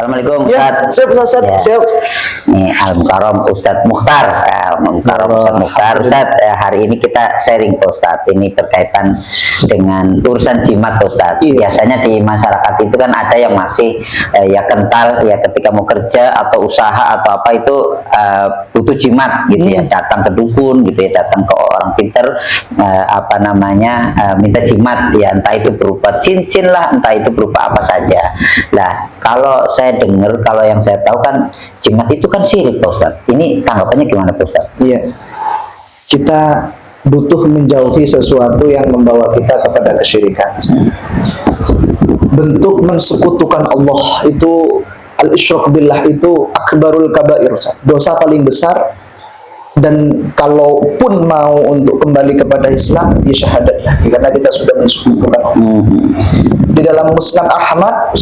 Assalamualaikum Ya, Ustaz. siap. Ini Al-Mukarram Ustadz Mukhtar. Al-Mukarram Ustadz Mukhtar. Ustadz, hari ini kita sharing Ustadz. Ini berkaitan dengan urusan jimat Ustadz. Biasanya di masyarakat itu kan ada yang masih ya kental ya ketika mau kerja atau usaha atau apa itu butuh jimat gitu ya. Datang ke dukun gitu ya, datang ke orang pinter minta jimat ya, entah itu berupa cincin lah, entah itu berupa apa saja. Nah, kalau saya dengar, kalau yang saya tahu kan jimat itu kan syirik Pak Ustadz. Ini tanggapannya gimana Pak Ustadz? Iya, kita butuh menjauhi sesuatu yang membawa kita kepada kesyirikan. Bentuk mensekutukan Allah itu, al-isyrak billah itu akbarul kabair, dosa paling besar. Dan kalaupun mau untuk kembali kepada Islam, ya syahadat lagi, karena kita sudah mensekutukan Allah. Di dalam Musnad Ahmad,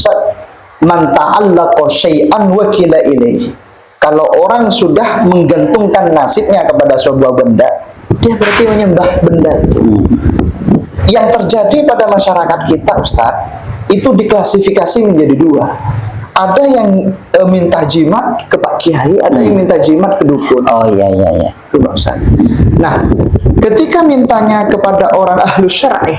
man ta'allaqa syai'an wakila ilaihi. Kalau orang sudah menggantungkan nasibnya kepada sebuah benda, dia berarti menyembah benda itu. Yang terjadi pada masyarakat kita, Ustaz, itu diklasifikasi menjadi dua. Ada yang minta jimat ke Pak Kiai, ada yang minta jimat ke dukun. Oh iya. Itu Ustaz. Nah, ketika mintanya kepada orang ahlus syar'i,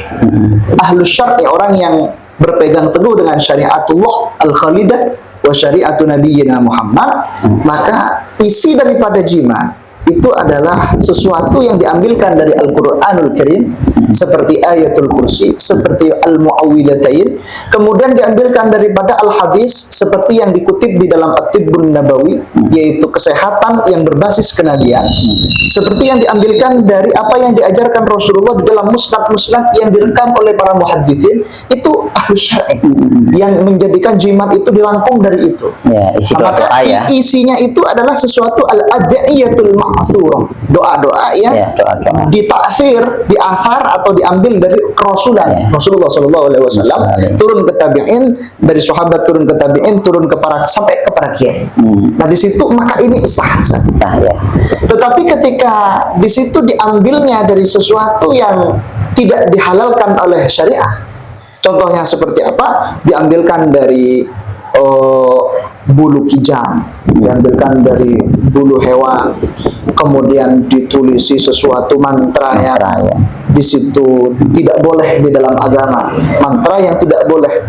orang yang berpegang teguh dengan syariatullah al-khalidah wa syariatu nabiyyina Muhammad, maka isi daripada jimat itu adalah sesuatu yang diambilkan dari Al-Qur'anul Karim, seperti ayatul kursi, seperti al-muawwidhatain, kemudian diambilkan daripada al-hadis seperti yang dikutip di dalam At-Tibbun Nabawi, yaitu kesehatan yang berbasis kenabian, seperti yang diambilkan dari apa yang diajarkan Rasulullah di dalam musnad-musnad yang direkam oleh para muhadditsin. Itu ahlus syar'i yang menjadikan jimat itu dirangkum dari itu. Ya, isi maka ya. Isinya itu adalah sesuatu al-ad'iyatul ma'thurah, doa-doa yang ditaksir, diathar atau diambil dari kerasulan Rasulullah SAW, turun ke tabi'in, dari sahabat turun ke tabi'in, turun ke para sampai ke para kiai. Nah, di situ maka ini sah ya. Tetapi ketika di situ diambilnya dari sesuatu yang tidak dihalalkan oleh syariah, contohnya seperti apa? Diambilkan dari bulu kijang, diambilkan dari bulu hewan, kemudian ditulisi sesuatu mantra yang di situ tidak boleh di dalam agama. Mantra yang tidak boleh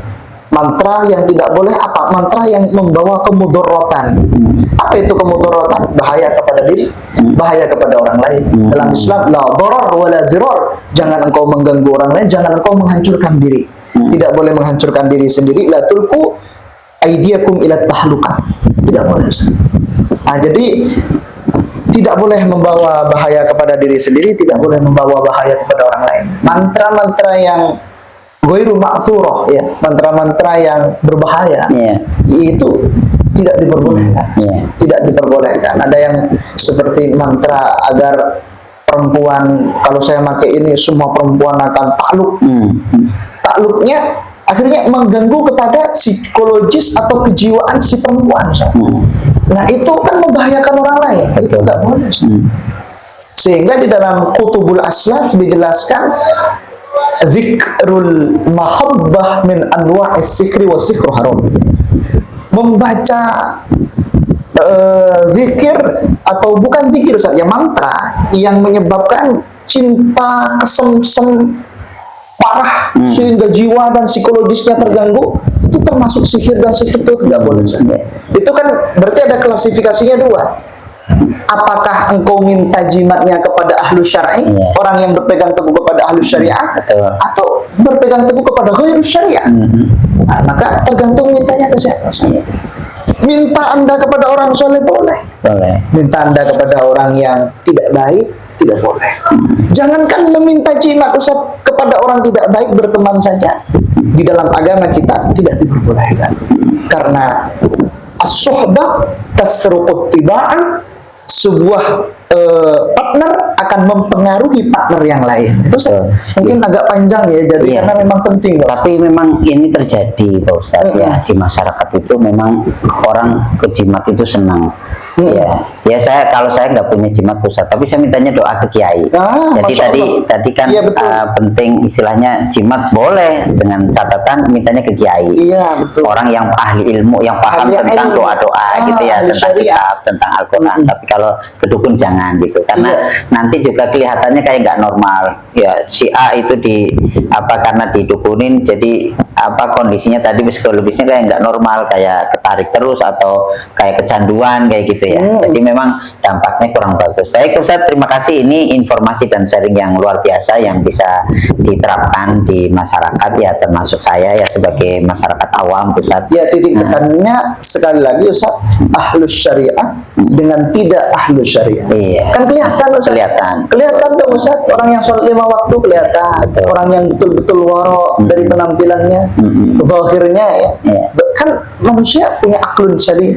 apa? Mantra yang membawa kemudaratan. Apa itu kemudaratan? Bahaya kepada diri, bahaya kepada orang lain. Dalam Islam, la dharar wa la dirar. Jangan engkau mengganggu orang lain, jangan engkau menghancurkan diri. Tidak boleh menghancurkan diri sendiri. La tulqu aidiakum ila tahluka. Tidak boleh. Nah, jadi tidak boleh membawa bahaya kepada diri sendiri, tidak boleh membawa bahaya kepada orang lain. Mantra-mantra yang ghairu ma'thurah, ya, mantra-mantra yang berbahaya, itu tidak diperbolehkan. Tidak diperbolehkan. Ada yang seperti mantra agar perempuan, kalau saya pakai ini semua perempuan akan takluk. Takluknya akhirnya mengganggu kepada psikologis atau kejiwaan si perempuan. Nah, itu kan membahayakan orang lain. Itu tidak boleh. Sehingga di dalam Kutubul Aslaf dijelaskan zikrul mahabbah min anwa'is sikri wa sikru haram. Membaca zikir atau bukan zikir, ya, mantra yang menyebabkan cinta kesemsem parah sehingga jiwa dan psikologisnya terganggu, itu termasuk sihir, dan sihir itu tidak boleh. Itu kan berarti ada klasifikasinya dua. Apakah engkau minta jimatnya kepada ahlus syar'i, orang yang berpegang teguh kepada ahlus syariah, atau berpegang teguh kepada ghairus syariah? Nah, maka tergantung mintanya ke siapa. Minta Anda kepada orang soleh boleh. Minta Anda kepada orang yang tidak baik tidak boleh. Jangankan meminta jimat, Ustaz, kepada orang tidak baik berteman saja. Di dalam agama kita tidak diperbolehkan. Karena as-suhbah tasruqut tiba'an, sebuah partner akan mempengaruhi partner yang lain. Itu mungkin agak panjang ya, jadi karena memang penting. Tapi memang ini terjadi Pak Ustadz, ya, di masyarakat itu memang orang ke jimat itu senang. Ya, ya kalau saya nggak punya jimat Ustaz, tapi saya mintanya doa ke kiai. Jadi Masya Allah. tadi kan Iya, betul. penting istilahnya jimat boleh dengan catatan mintanya ke kiai. Iya, betul. Orang yang ahli ilmu, yang paham Ahli tentang ilmu. doa-doa gitu ya, ahli tentang syariah. kitab, tentang Al-Quran. Tapi kalau ke dukun jangan gitu, karena Iya. nanti juga kelihatannya kayak nggak normal. Ya, si A itu karena didukunin, jadi kondisinya tadi psikologisnya kayak nggak normal, kayak ketarik terus atau kayak kecanduan kayak gitu ya. Jadi memang dampaknya kurang bagus. Baik Ustaz, terima kasih, ini informasi dan sharing yang luar biasa yang bisa diterapkan di masyarakat ya, termasuk saya ya sebagai masyarakat awam Ustaz. Ya, titik tekannya sekali lagi Ustaz, ahlus syariah dengan tidak ahlus syariah. Iya. Kan kelihatan Ustaz. Kelihatan dong Ustaz, orang yang sholat 5 waktu kelihatan, Betul. orang yang betul-betul waro dari penampilannya, zahirnya ya. Iya. Kan manusia punya aklun salim,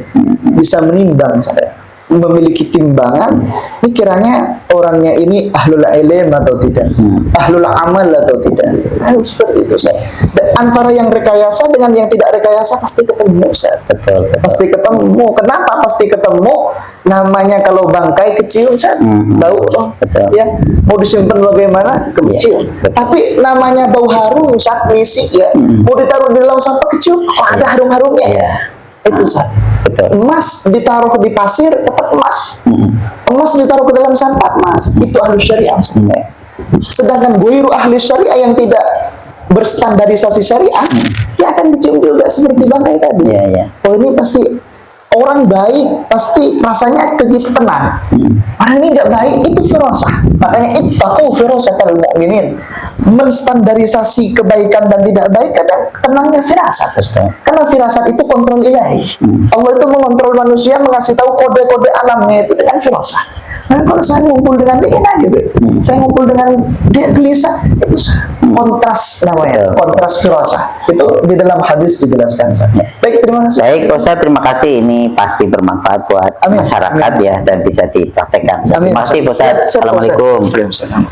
bisa menimbang saya. Memiliki timbangan, ini kiranya orangnya ini ahlul ilm atau tidak, ahlul amal atau tidak. Seperti itu saya. Dan antara yang rekayasa dengan yang tidak rekayasa pasti ketemu saya. Betul. Pasti ketemu. Kenapa pasti ketemu? Namanya kalau bangkai kecium saya, bau loh. Betul. Ya, mau disimpan bagaimana? Kecium. Betul. Tapi namanya bau harum saat misi ya, mau ditaruh di dalam sampah kecium, kok ada harum-harumnya? Iya. Itu Ustaz. Betul. Emas ditaruh di pasir tetap emas. Emas ditaruh ke dalam sampah emas. Itu ahli syariah. Sedangkan guiru ahli syariah yang tidak berstandarisasi syariah, dia akan dicium juga seperti bangkai tadi. Iya, iya. Oh, ini pasti orang baik, pasti rasanya kegif tenang. Orang ini nggak baik, itu firasah. Makanya ittaqu firasatal mu'minin. Menstandarisasi kebaikan dan tidak baik kadang tenangnya firasat. Karena firasat itu kontrol ilahi. Allah itu mengontrol manusia, mengasih tahu kode-kode alamnya itu dengan firasat. Nah, kalau saya ngumpul dengan dia enak gitu. Saya ngumpul dengan dia gelisah, itu kontras namanya, kontras firasah. Itu di dalam hadis dijelaskan. Baik, terima kasih. Baik Ustaz, terima kasih, ini pasti bermanfaat buat Amin. masyarakat Amin. ya, dan bisa dipraktekkan. Amin. Terima kasih Ustaz. Ya, Assalamualaikum. Waalaikumsalam.